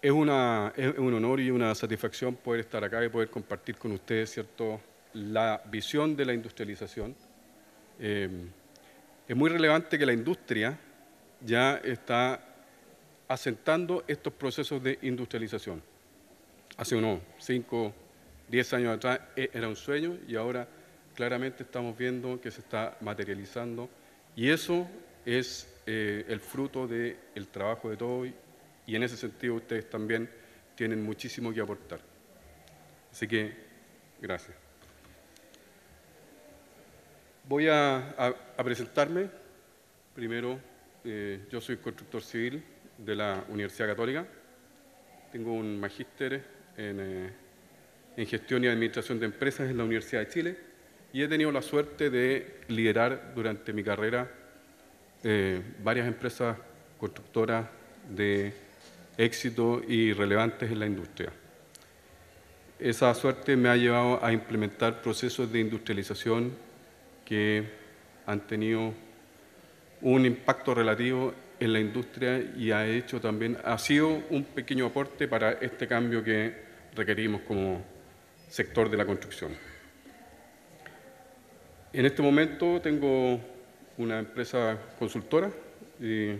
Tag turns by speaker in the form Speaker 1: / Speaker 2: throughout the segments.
Speaker 1: Es un honor y una satisfacción poder estar acá y poder compartir con ustedes, ¿cierto?, la visión de la industrialización. Es muy relevante que la industria ya está asentando estos procesos de industrialización. Hace unos 5, 10 años atrás era un sueño y ahora claramente estamos viendo que se está materializando, y eso es el fruto del trabajo de todos, y en ese sentido ustedes también tienen muchísimo que aportar. Así que, gracias. Voy a presentarme. Primero, yo soy constructor civil de la Universidad Católica. Tengo un magíster en gestión y administración de empresas en la Universidad de Chile, y he tenido la suerte de liderar durante mi carrera varias empresas constructoras de éxito y relevantes en la industria. Esa suerte me ha llevado a implementar procesos de industrialización que han tenido un impacto relativo en la industria y ha sido un pequeño aporte para este cambio que requerimos como sector de la construcción. En este momento tengo una empresa consultora y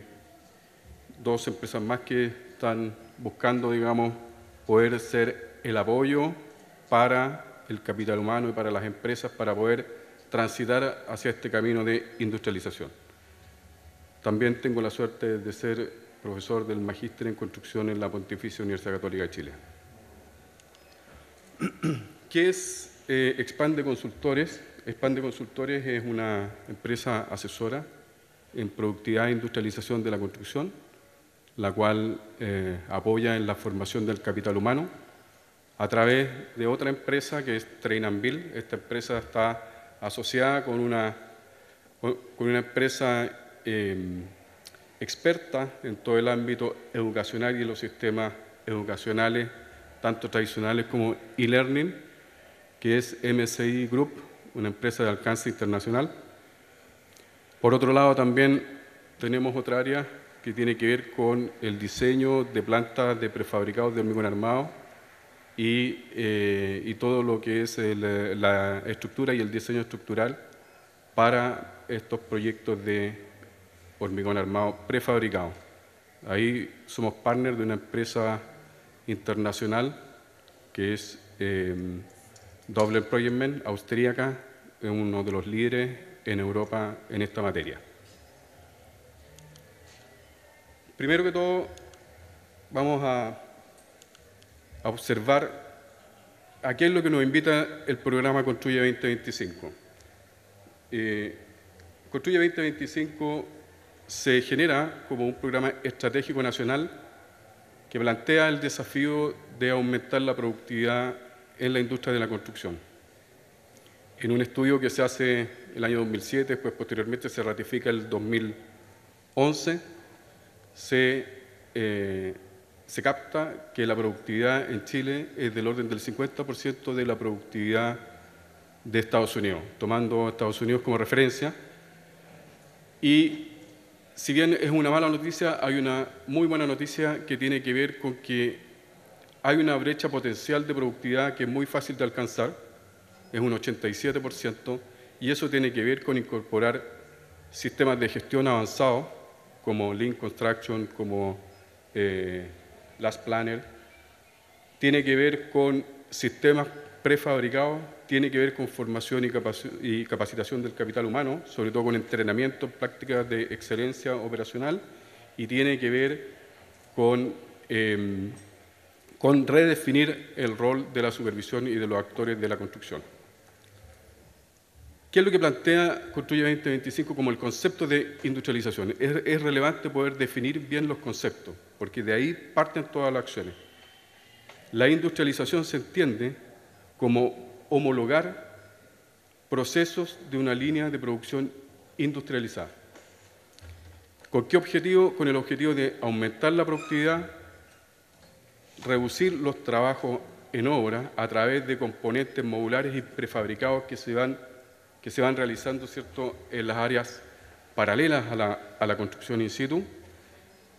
Speaker 1: 2 empresas más que están buscando, digamos, poder ser el apoyo para el capital humano y para las empresas para poder transitar hacia este camino de industrialización. También tengo la suerte de ser profesor del Magíster en Construcción en la Pontificia Universidad Católica de Chile. ¿Qué es Expande Consultores? Expande Consultores es una empresa asesora en productividad e industrialización de la construcción, la cual apoya en la formación del capital humano a través de otra empresa que es Train and Build. Esta empresa está asociada con una empresa experta en todo el ámbito educacional y los sistemas educacionales, tanto tradicionales como e-learning, que es MSI Group, una empresa de alcance internacional. Por otro lado, también tenemos otra área que tiene que ver con el diseño de plantas de prefabricados de hormigón armado y todo lo que es la estructura y el diseño estructural para estos proyectos de hormigón armado prefabricado. Ahí somos partner de una empresa internacional que es Doble Project austríaca, es uno de los líderes en Europa en esta materia. Primero que todo, vamos a observar a qué es lo que nos invita el programa Construye 2025. Construye 2025 se genera como un programa estratégico nacional que plantea el desafío de aumentar la productividad en la industria de la construcción. En un estudio que se hace el año 2007, después posteriormente se ratifica el 2011, se capta que la productividad en Chile es del orden del 50% de la productividad de Estados Unidos, tomando a Estados Unidos como referencia. Y si bien es una mala noticia, hay una muy buena noticia que tiene que ver con que hay una brecha potencial de productividad que es muy fácil de alcanzar, es un 87%, y eso tiene que ver con incorporar sistemas de gestión avanzados como Lean Construction, como Last Planner, tiene que ver con sistemas prefabricados, tiene que ver con formación y capacitación del capital humano, sobre todo con entrenamiento, prácticas de excelencia operacional, y tiene que ver con redefinir el rol de la supervisión y de los actores de la construcción. ¿Qué es lo que plantea Construye 2025 como el concepto de industrialización? Es relevante poder definir bien los conceptos, porque de ahí parten todas las acciones. La industrialización se entiende como homologar procesos de una línea de producción industrializada. ¿Con qué objetivo? Con el objetivo de aumentar la productividad, reducir los trabajos en obra a través de componentes modulares y prefabricados que se van realizando, ¿cierto?, en las áreas paralelas a la construcción in situ,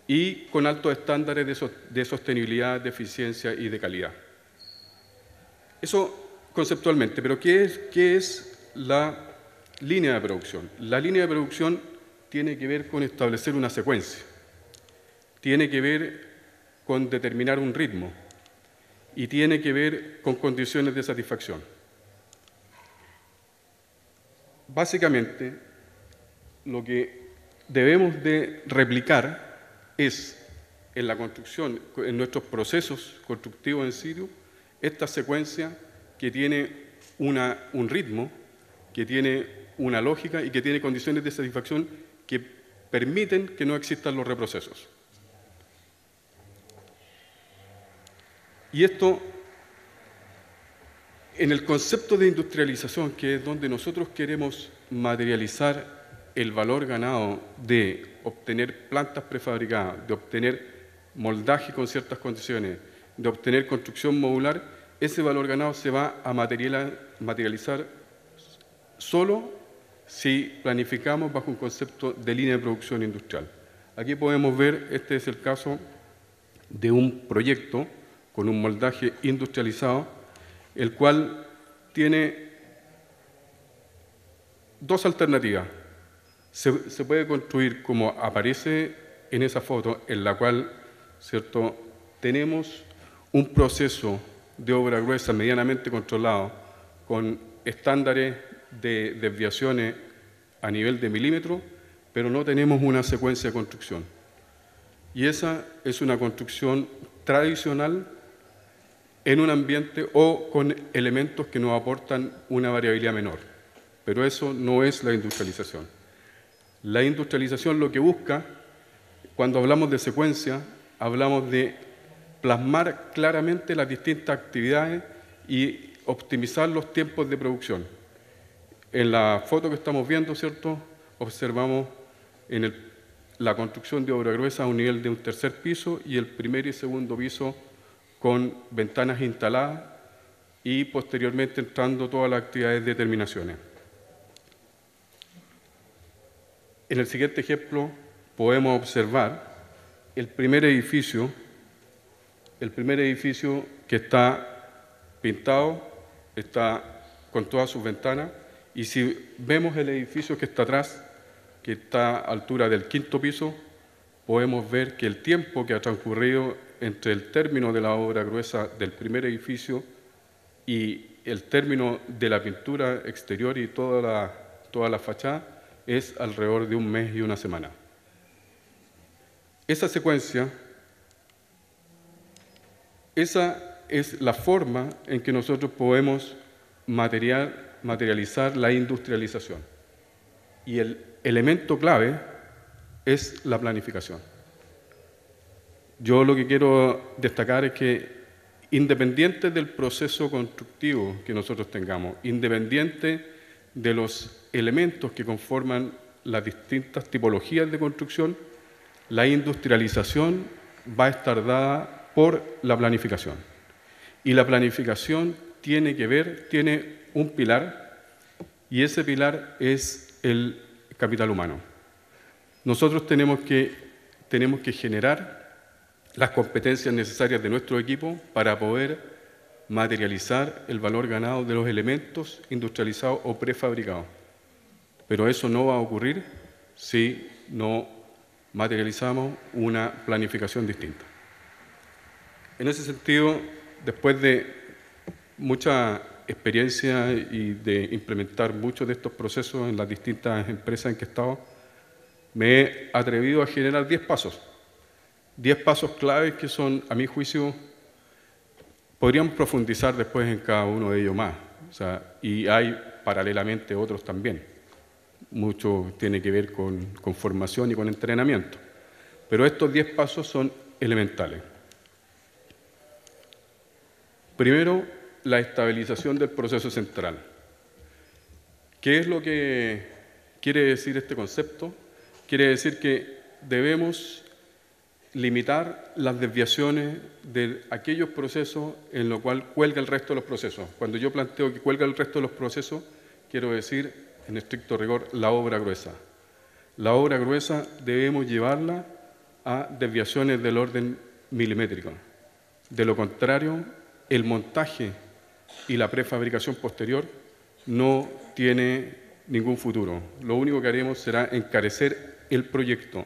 Speaker 1: y con altos estándares de sostenibilidad, de eficiencia y de calidad. Eso conceptualmente, pero ¿qué es la línea de producción? La línea de producción tiene que ver con establecer una secuencia, tiene que ver con determinar un ritmo y tiene que ver con condiciones de satisfacción. Básicamente, lo que debemos de replicar es en la construcción, en nuestros procesos constructivos en situ, esta secuencia que tiene un ritmo, que tiene una lógica y que tiene condiciones de satisfacción que permiten que no existan los reprocesos. Y esto, en el concepto de industrialización, que es donde nosotros queremos materializar el valor ganado de obtener plantas prefabricadas, de obtener moldaje con ciertas condiciones, de obtener construcción modular, ese valor ganado se va a materializar solo si planificamos bajo un concepto de línea de producción industrial. Aquí podemos ver, este es el caso de un proyecto con un moldaje industrializado, el cual tiene dos alternativas. Se puede construir como aparece en esa foto, en la cual, ¿cierto?, tenemos un proceso de obra gruesa medianamente controlado, con estándares de desviaciones a nivel de milímetro, pero no tenemos una secuencia de construcción. Y esa es una construcción tradicional en un ambiente o con elementos que nos aportan una variabilidad menor. Pero eso no es la industrialización. La industrialización lo que busca, cuando hablamos de secuencia, hablamos de plasmar claramente las distintas actividades y optimizar los tiempos de producción. En la foto que estamos viendo, ¿cierto?, observamos la construcción de obra gruesa a un nivel de un tercer piso y el primer y segundo piso con ventanas instaladas y posteriormente entrando todas las actividades de terminaciones. En el siguiente ejemplo podemos observar el primer edificio que está pintado, está con todas sus ventanas, y si vemos el edificio que está atrás, que está a altura del quinto piso, podemos ver que el tiempo que ha transcurrido entre el término de la obra gruesa del primer edificio y el término de la pintura exterior y toda la fachada es alrededor de un mes y una semana. Esa secuencia, esa es la forma en que nosotros podemos materializar la industrialización. Y el elemento clave es la planificación. Yo lo que quiero destacar es que, independiente del proceso constructivo que nosotros tengamos, independiente de los elementos que conforman las distintas tipologías de construcción, la industrialización va a estar dada por la planificación. Y la planificación tiene un pilar, y ese pilar es el capital humano. Nosotros tenemos que generar las competencias necesarias de nuestro equipo para poder materializar el valor ganado de los elementos industrializados o prefabricados. Pero eso no va a ocurrir si no materializamos una planificación distinta. En ese sentido, después de mucha experiencia y de implementar muchos de estos procesos en las distintas empresas en que he estado, me he atrevido a generar 10 pasos. 10 pasos claves que son, a mi juicio, podríamos profundizar después en cada uno de ellos más. Y hay paralelamente otros también. Mucho tiene que ver con formación y con entrenamiento. Pero estos 10 pasos son elementales. Primero, la estabilización del proceso central. ¿Qué es lo que quiere decir este concepto? Quiere decir que debemos limitar las desviaciones de aquellos procesos en los cuales cuelga el resto de los procesos. Cuando yo planteo que cuelga el resto de los procesos, quiero decir, en estricto rigor, la obra gruesa. La obra gruesa debemos llevarla a desviaciones del orden milimétrico. De lo contrario, el montaje y la prefabricación posterior no tiene ningún futuro. Lo único que haremos será encarecer el proyecto.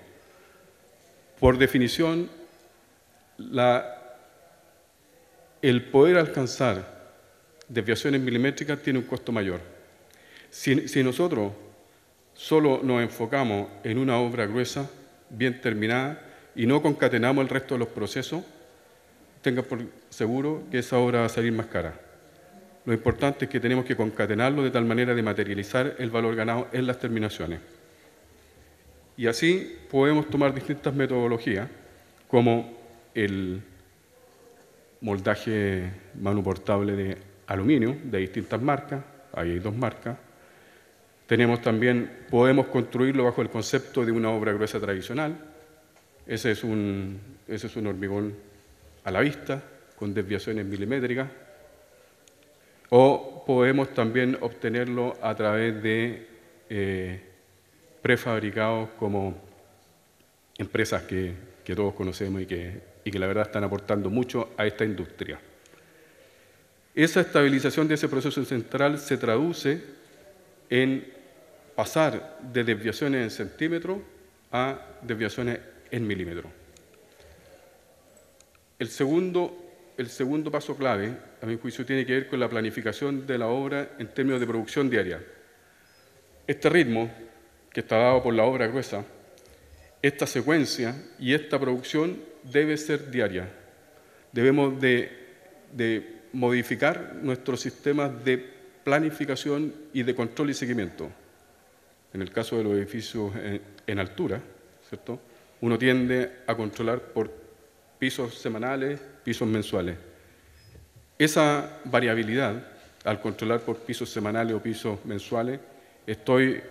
Speaker 1: Por definición, el poder alcanzar desviaciones milimétricas tiene un costo mayor. Si nosotros solo nos enfocamos en una obra gruesa, bien terminada, y no concatenamos el resto de los procesos, tengan por seguro que esa obra va a salir más cara. Lo importante es que tenemos que concatenarlo de tal manera de materializar el valor ganado en las terminaciones. Y así podemos tomar distintas metodologías, como el moldaje manuportable de aluminio de distintas marcas, ahí hay 2 marcas. Podemos construirlo bajo el concepto de una obra gruesa tradicional. Ese es un hormigón a la vista, con desviaciones milimétricas. O podemos también obtenerlo a través de prefabricados como empresas que todos conocemos y que la verdad están aportando mucho a esta industria. Esa estabilización de ese proceso central se traduce en pasar de desviaciones en centímetros a desviaciones en milímetros. El segundo paso clave, a mi juicio, tiene que ver con la planificación de la obra en términos de producción diaria. Este ritmo, que está dado por la obra gruesa, esta secuencia y esta producción debe ser diaria. Debemos de modificar nuestros sistemas de planificación y de control y seguimiento. En el caso de los edificios en altura, ¿cierto? Uno tiende a controlar por pisos semanales, pisos mensuales. Esa variabilidad, al controlar por pisos semanales o pisos mensuales, estoy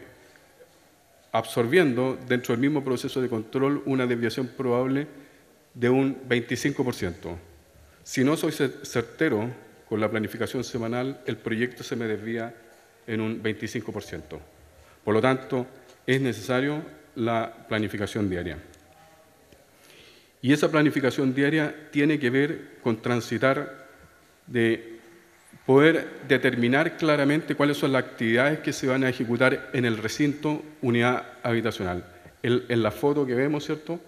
Speaker 1: absorbiendo dentro del mismo proceso de control una desviación probable de un 25%. Si no soy certero con la planificación semanal, el proyecto se me desvía en un 25%. Por lo tanto, es necesario la planificación diaria. Y esa planificación diaria tiene que ver con transitar, de poder determinar claramente cuáles son las actividades que se van a ejecutar en el recinto unidad habitacional. En la foto que vemos, ¿cierto?,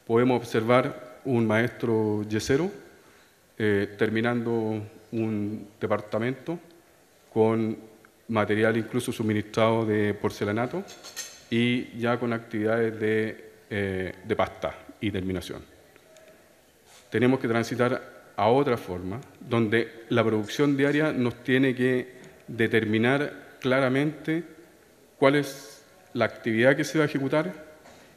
Speaker 1: podemos observar un maestro yesero terminando un departamento con material incluso suministrado de porcelanato y ya con actividades de pasta y terminación. Tenemos que transitar a otra forma, donde la producción diaria nos tiene que determinar claramente cuál es la actividad que se va a ejecutar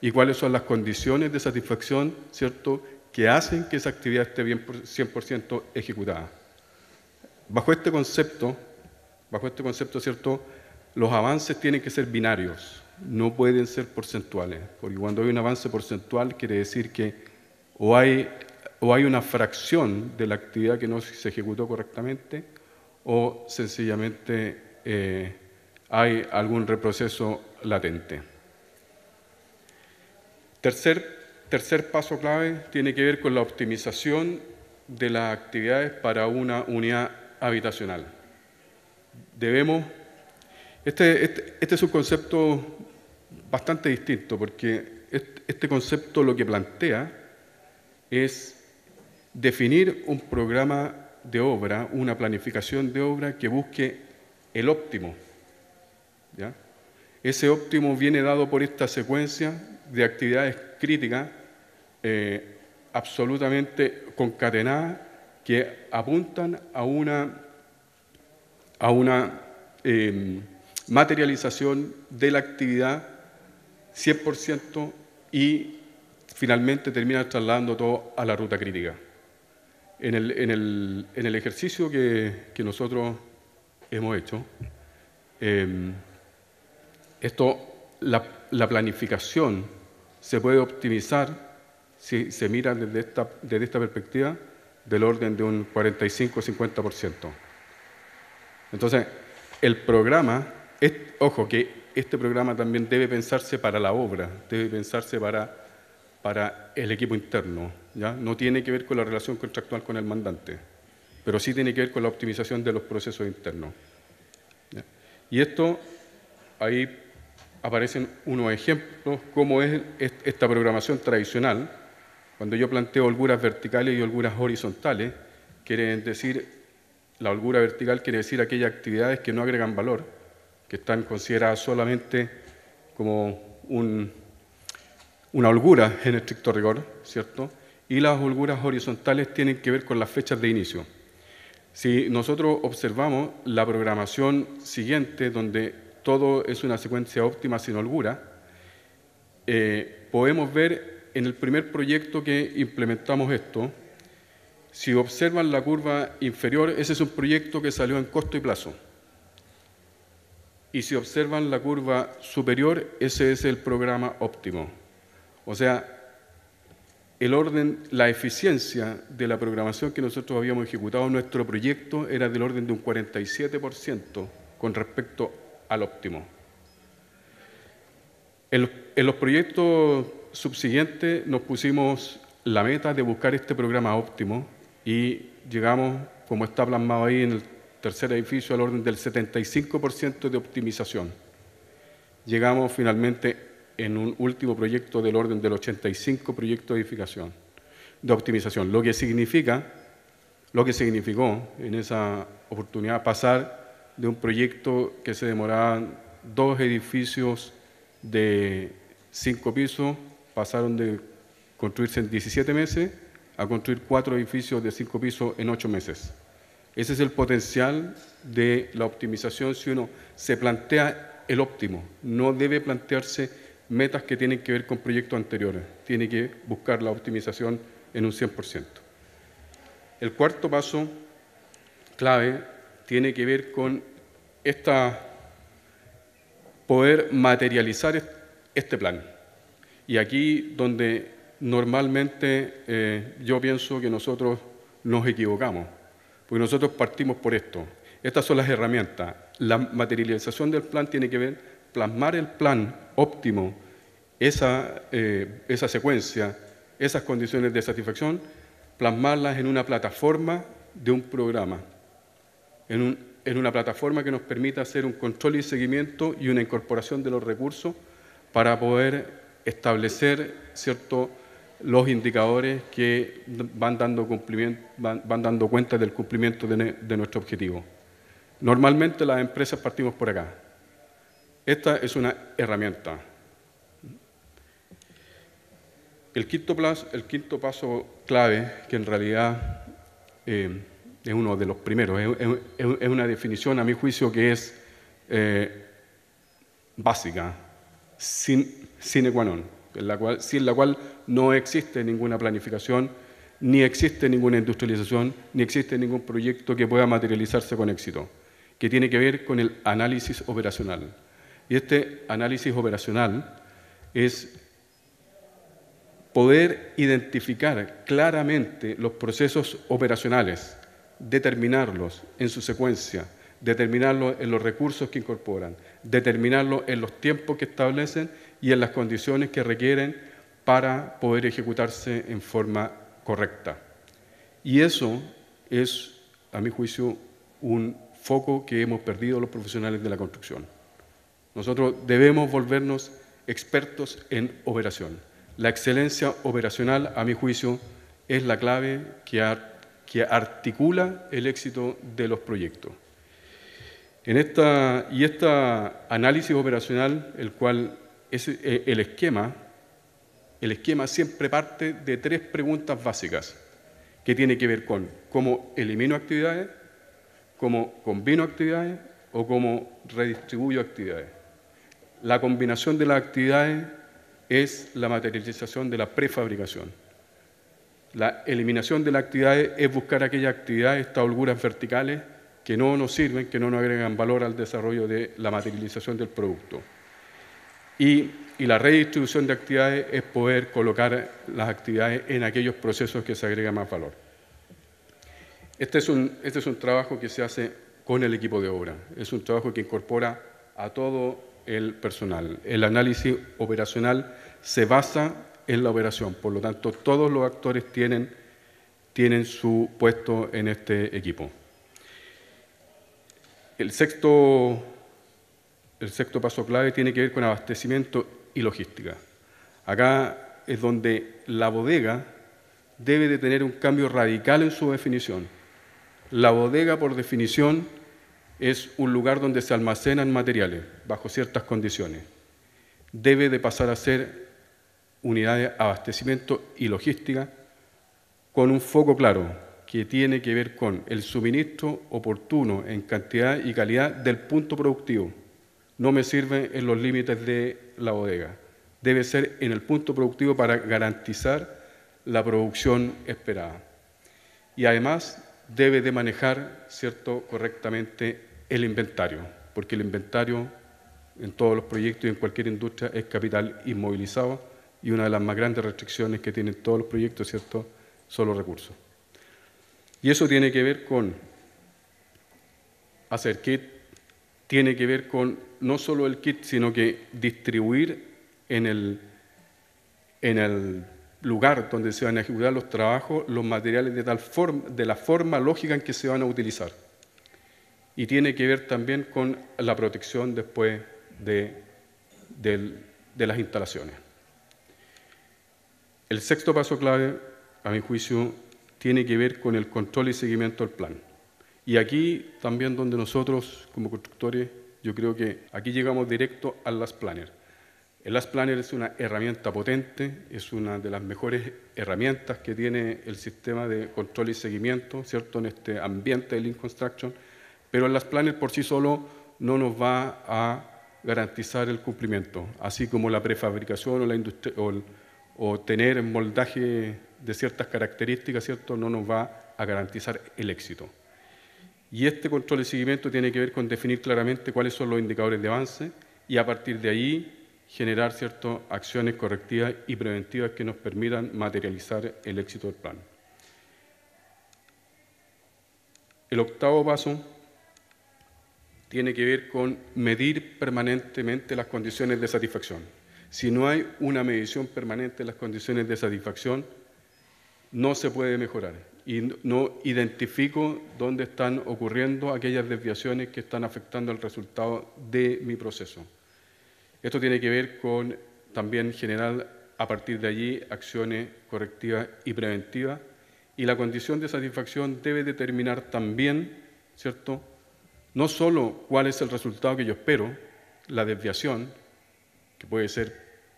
Speaker 1: y cuáles son las condiciones de satisfacción, ¿cierto?, que hacen que esa actividad esté bien 100% ejecutada. Bajo este concepto, ¿cierto?, los avances tienen que ser binarios, no pueden ser porcentuales, porque cuando hay un avance porcentual quiere decir que o hay una fracción de la actividad que no se ejecutó correctamente o sencillamente hay algún reproceso latente. Tercer paso clave tiene que ver con la optimización de las actividades para una unidad habitacional. Este es un concepto bastante distinto, porque este concepto lo que plantea es definir un programa de obra, una planificación de obra que busque el óptimo, ¿ya? Ese óptimo viene dado por esta secuencia de actividades críticas absolutamente concatenadas que apuntan a una materialización de la actividad 100% y finalmente termina trasladando todo a la ruta crítica. En el ejercicio que nosotros hemos hecho, la planificación se puede optimizar si se mira desde esta perspectiva del orden de un 45-50%. Entonces, el programa, ojo que este programa también debe pensarse para la obra, debe pensarse para para el equipo interno, ¿ya? No tiene que ver con la relación contractual con el mandante, pero sí tiene que ver con la optimización de los procesos internos, ¿ya? Y esto, ahí aparecen unos ejemplos, cómo es esta programación tradicional. Cuando yo planteo holguras verticales y holguras horizontales, quieren decir, la holgura vertical quiere decir aquellas actividades que no agregan valor, que están consideradas solamente como una holgura en estricto rigor, ¿cierto? Y las holguras horizontales tienen que ver con las fechas de inicio. Si nosotros observamos la programación siguiente, donde todo es una secuencia óptima sin holgura, podemos ver en el primer proyecto que implementamos esto, si observan la curva inferior, ese es un proyecto que salió en costo y plazo. Y si observan la curva superior, ese es el programa óptimo. O sea, el orden, la eficiencia de la programación que nosotros habíamos ejecutado en nuestro proyecto era del orden de un 47% con respecto al óptimo. En los proyectos subsiguientes nos pusimos la meta de buscar este programa óptimo y llegamos, como está plasmado ahí en el tercer edificio, al orden del 75% de optimización. Llegamos finalmente en un último proyecto del orden del 85% proyecto de optimización, lo que significó en esa oportunidad pasar de un proyecto que se demoraba 2 edificios de 5 pisos, pasaron de construirse en 17 meses a construir 4 edificios de 5 pisos en 8 meses. Ese es el potencial de la optimización si uno se plantea el óptimo. No debe plantearse metas que tienen que ver con proyectos anteriores. Tiene que buscar la optimización en un 100%. El cuarto paso clave tiene que ver con poder materializar este plan. Y aquí donde normalmente yo pienso que nosotros nos equivocamos, porque nosotros partimos por esto. Estas son las herramientas. La materialización del plan tiene que ver plasmar el plan óptimo, esa secuencia, esas condiciones de satisfacción, plasmarlas en una plataforma de un programa, en una plataforma que nos permita hacer un control y seguimiento y una incorporación de los recursos para poder establecer, ¿cierto?, los indicadores que van dando cuenta del cumplimiento de nuestro objetivo. Normalmente las empresas partimos por acá. Esta es una herramienta. El quinto paso clave, que en realidad es uno de los primeros, es una definición, a mi juicio, que es básica, sine qua non, sin la cual no existe ninguna planificación, ni existe ninguna industrialización, ni existe ningún proyecto que pueda materializarse con éxito, que tiene que ver con el análisis operacional. Y este análisis operacional es poder identificar claramente los procesos operacionales, determinarlos en su secuencia, determinarlos en los recursos que incorporan, determinarlos en los tiempos que establecen y en las condiciones que requieren para poder ejecutarse en forma correcta. Y eso es, a mi juicio, un foco que hemos perdido los profesionales de la construcción. Nosotros debemos volvernos expertos en operación. La excelencia operacional, a mi juicio, es la clave que articula el éxito de los proyectos. Este análisis operacional, el cual es el esquema siempre parte de 3 preguntas básicas que tienen que ver con cómo elimino actividades, cómo combino actividades o cómo redistribuyo actividades. La combinación de las actividades es la materialización de la prefabricación. La eliminación de las actividades es buscar aquellas actividades, estas holguras verticales, que no nos sirven, que no nos agregan valor al desarrollo de la materialización del producto. Y la redistribución de actividades es poder colocar las actividades en aquellos procesos que se agrega más valor. Este es un trabajo que se hace con el equipo de obra. Es un trabajo que incorpora a todo el personal. El análisis operacional se basa en la operación. Por lo tanto, todos los actores tienen su puesto en este equipo. El sexto paso clave tiene que ver con abastecimiento y logística. Acá es donde la bodega debe de tener un cambio radical en su definición. La bodega, por definición, es un lugar donde se almacenan materiales bajo ciertas condiciones. Debe de pasar a ser unidad de abastecimiento y logística con un foco claro que tiene que ver con el suministro oportuno en cantidad y calidad del punto productivo. No me sirve en los límites de la bodega. Debe ser en el punto productivo para garantizar la producción esperada. Y además debe de manejar, ¿cierto?, correctamente el inventario, porque el inventario en todos los proyectos y en cualquier industria es capital inmovilizado y una de las más grandes restricciones que tienen todos los proyectos, ¿cierto?, son los recursos. Y eso tiene que ver con hacer kit, tiene que ver con no solo el kit, sino que distribuir en el lugar donde se van a ejecutar los trabajos los materiales de la forma lógica en que se van a utilizar. Y tiene que ver también con la protección después de las instalaciones. El sexto paso clave, a mi juicio, tiene que ver con el control y seguimiento del plan. Y aquí también donde nosotros, como constructores, yo creo que aquí llegamos directo al Last Planner. El Last Planner es una herramienta potente, es una de las mejores herramientas que tiene el sistema de control y seguimiento, ¿cierto?, en este ambiente de Lean Construction, pero el Last Planner por sí solo no nos va a garantizar el cumplimiento, así como la prefabricación o la industria, o tener moldaje de ciertas características, ¿cierto?, no nos va a garantizar el éxito. Y este control y seguimiento tiene que ver con definir claramente cuáles son los indicadores de avance y a partir de ahí generar, ¿cierto?, acciones correctivas y preventivas que nos permitan materializar el éxito del plan. El octavo paso tiene que ver con medir permanentemente las condiciones de satisfacción. Si no hay una medición permanente de las condiciones de satisfacción, no se puede mejorar. Y no identifico dónde están ocurriendo aquellas desviaciones que están afectando el resultado de mi proceso. Esto tiene que ver con también generar a partir de allí acciones correctivas y preventivas. Y la condición de satisfacción debe determinar también, ¿cierto?, no solo cuál es el resultado que yo espero, la desviación, que puede ser,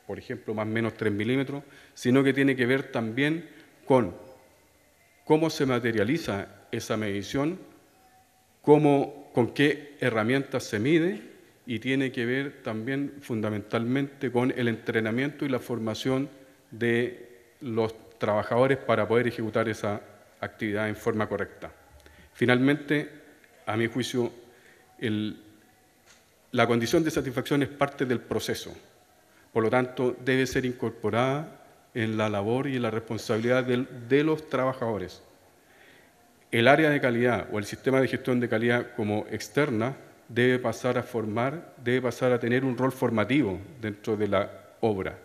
Speaker 1: por ejemplo, más o menos 3 milímetros, sino que tiene que ver también con cómo se materializa esa medición, con qué herramientas se mide y tiene que ver también fundamentalmente con el entrenamiento y la formación de los trabajadores para poder ejecutar esa actividad en forma correcta. Finalmente, a mi juicio, la condición de satisfacción es parte del proceso, por lo tanto debe ser incorporada en la labor y en la responsabilidad de los trabajadores. El área de calidad o el sistema de gestión de calidad como externa debe pasar a tener un rol formativo dentro de la obra,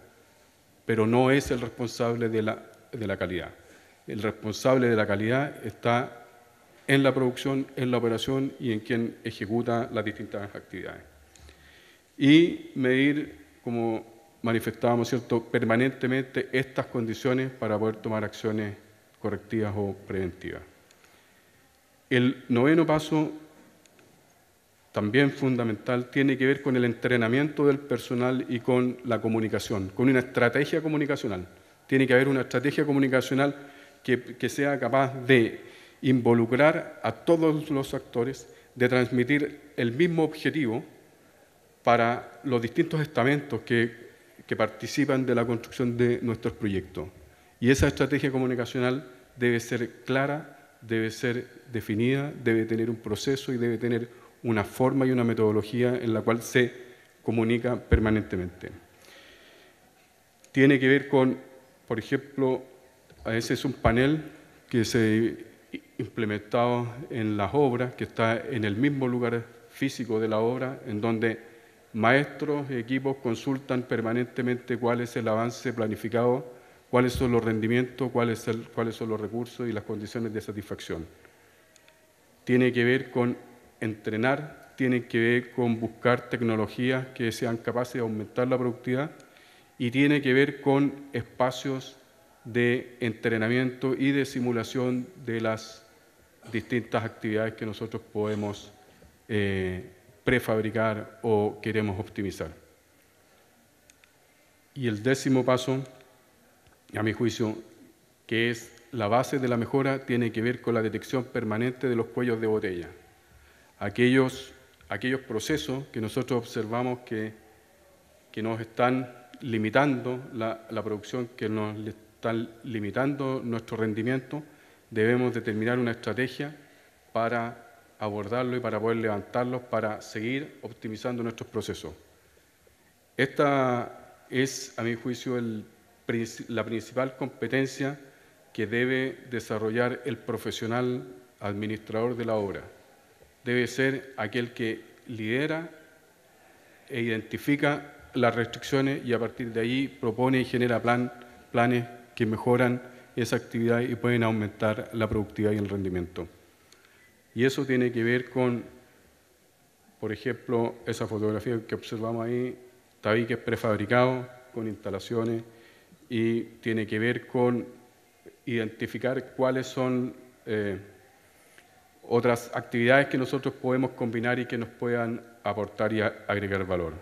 Speaker 1: pero no es el responsable de la calidad. El responsable de la calidad está en la producción, en la operación y en quien ejecuta las distintas actividades. Y medir, como manifestábamos, ¿cierto?, permanentemente estas condiciones para poder tomar acciones correctivas o preventivas. El noveno paso, también fundamental, tiene que ver con el entrenamiento del personal y con la comunicación, con una estrategia comunicacional. Tiene que haber una estrategia comunicacional que sea capaz de involucrar a todos los actores, de transmitir el mismo objetivo para los distintos estamentos que participan de la construcción de nuestros proyectos. Y esa estrategia comunicacional debe ser clara, debe ser definida, debe tener un proceso y debe tener una forma y una metodología en la cual se comunica permanentemente. Tiene que ver con, por ejemplo, a veces es un panel que se implementado en las obras, que está en el mismo lugar físico de la obra, en donde maestros y equipos consultan permanentemente cuál es el avance planificado, cuáles son los rendimientos, cuáles son los recursos y las condiciones de satisfacción. Tiene que ver con entrenar, tiene que ver con buscar tecnologías que sean capaces de aumentar la productividad y tiene que ver con espacios de entrenamiento y de simulación de las distintas actividades que nosotros podemos prefabricar o queremos optimizar. Y el 10º paso, a mi juicio, que es la base de la mejora, tiene que ver con la detección permanente de los cuellos de botella. Aquellos procesos que nosotros observamos que nos están limitando la producción, que nos están limitando nuestro rendimiento, debemos determinar una estrategia para abordarlo y para poder levantarlos, para seguir optimizando nuestros procesos. Esta es, a mi juicio, la principal competencia que debe desarrollar el profesional administrador de la obra. Debe ser aquel que lidera e identifica las restricciones y a partir de ahí propone y genera planes que mejoran esa actividad y pueden aumentar la productividad y el rendimiento. Y eso tiene que ver con, por ejemplo, esa fotografía que observamos ahí, tabiques prefabricados con instalaciones, y tiene que ver con identificar cuáles son otras actividades que nosotros podemos combinar y que nos puedan aportar y agregar valor.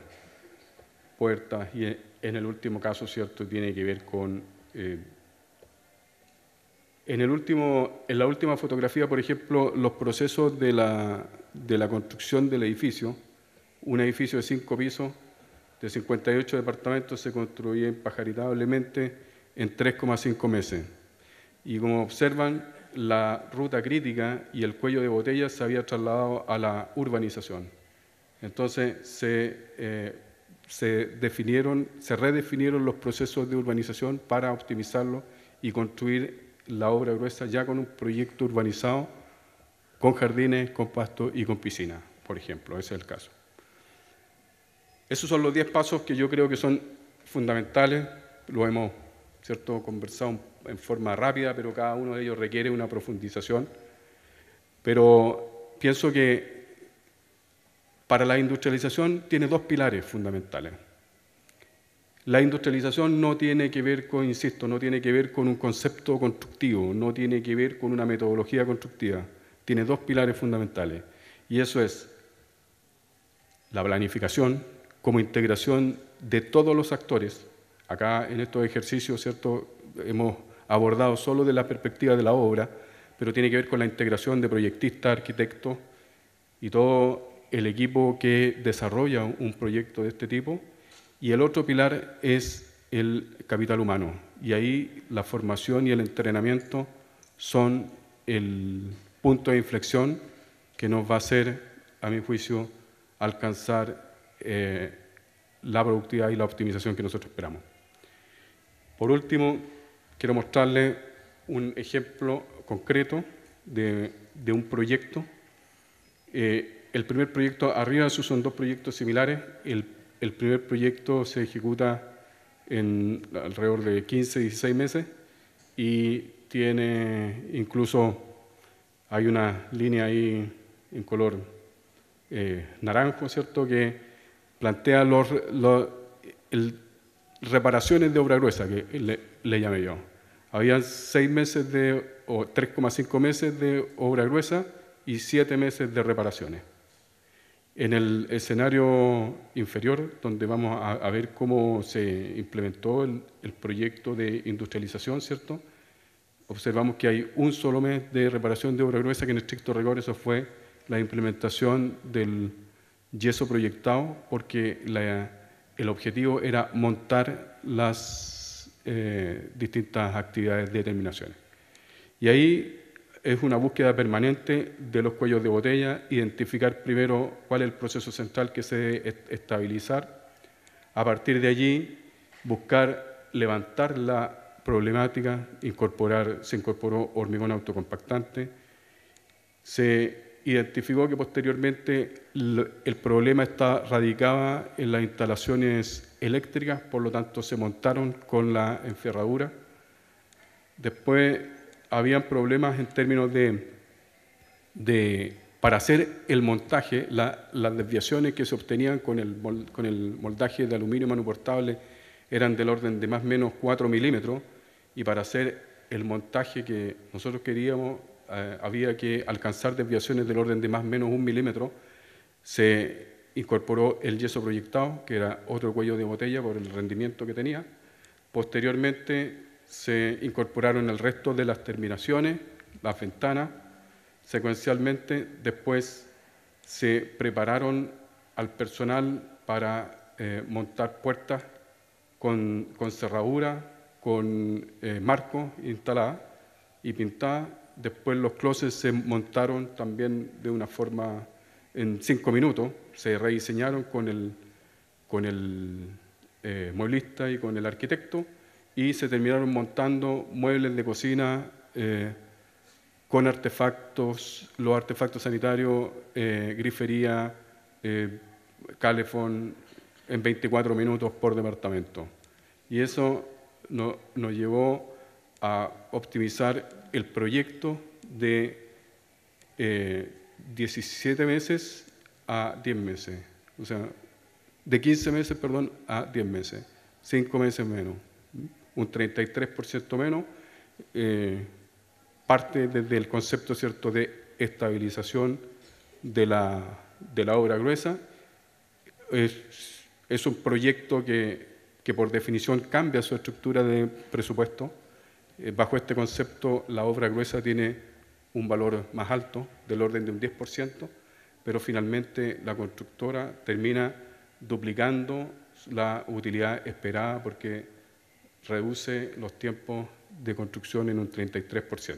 Speaker 1: Puertas, y en el último caso, ¿cierto?, tiene que ver con... en la última fotografía, por ejemplo, los procesos de la construcción del edificio. Un edificio de 5 pisos, de 58 departamentos, se construía impajaritablemente en 3,5 meses. Y como observan, la ruta crítica y el cuello de botella se había trasladado a la urbanización. Entonces se redefinieron los procesos de urbanización para optimizarlo y construir la obra gruesa ya con un proyecto urbanizado, con jardines, con pasto y con piscina, por ejemplo. Ese es el caso. Esos son los 10 pasos que yo creo que son fundamentales. Lo hemos, ¿cierto?, conversado en forma rápida, pero cada uno de ellos requiere una profundización. Pero pienso que para la industrialización tiene 2 pilares fundamentales. La industrialización no tiene que ver con, insisto, no tiene que ver con un concepto constructivo, no tiene que ver con una metodología constructiva. Tiene 2 pilares fundamentales. Y eso es la planificación como integración de todos los actores. Acá en estos ejercicios, ¿cierto?, hemos abordado solo de la perspectiva de la obra, pero tiene que ver con la integración de proyectistas, arquitectos y todo el equipo que desarrolla un proyecto de este tipo. Y el otro pilar es el capital humano. Y ahí la formación y el entrenamiento son el punto de inflexión que nos va a hacer, a mi juicio, alcanzar la productividad y la optimización que nosotros esperamos. Por último, quiero mostrarles un ejemplo concreto de un proyecto. El primer proyecto, arriba de eso son 2 proyectos similares. El primer proyecto se ejecuta en alrededor de 15, 16 meses y tiene incluso, hay una línea ahí en color naranjo, ¿cierto?, que plantea reparaciones de obra gruesa, que le llamé yo. Habían 6 meses o 3,5 meses de obra gruesa y 7 meses de reparaciones. En el escenario inferior, donde vamos a ver cómo se implementó el proyecto de industrialización, ¿cierto?, observamos que hay un solo mes de reparación de obra gruesa, que en estricto rigor eso fue la implementación del yeso proyectado, porque el objetivo era montar las distintas actividades de terminaciones. Y ahí es una búsqueda permanente de los cuellos de botella, identificar primero cuál es el proceso central que se debe estabilizar. A partir de allí, buscar levantar la problemática, se incorporó hormigón autocompactante, se identificó que posteriormente el problema radicaba en las instalaciones eléctricas, por lo tanto se montaron con la enferradura. Después habían problemas en términos para hacer el montaje, las desviaciones que se obtenían con el moldaje de aluminio manoportable eran del orden de más o menos 4 milímetros, y para hacer el montaje que nosotros queríamos había que alcanzar desviaciones del orden de más o menos 1 milímetro. Se incorporó el yeso proyectado, que era otro cuello de botella por el rendimiento que tenía. Posteriormente se incorporaron el resto de las terminaciones, las ventanas. Secuencialmente, después se prepararon al personal para montar puertas con cerradura, con marcos instaladas y pintadas. Después los closets se montaron también de una forma en 5 minutos, se rediseñaron con el mueblista y con el arquitecto, y se terminaron montando muebles de cocina con artefactos, los artefactos sanitarios, grifería, calefón, en 24 minutos por departamento. Y eso nos llevó a optimizar el proyecto de 17 meses a 10 meses. O sea, de 15 meses, perdón, a 10 meses. 5 meses menos. Un 33% menos. Parte desde el concepto, ¿cierto?, de estabilización de la obra gruesa. Es un proyecto que por definición cambia su estructura de presupuesto. Bajo este concepto, la obra gruesa tiene un valor más alto, del orden de un 10%, pero finalmente la constructora termina duplicando la utilidad esperada porque reduce los tiempos de construcción en un 33%.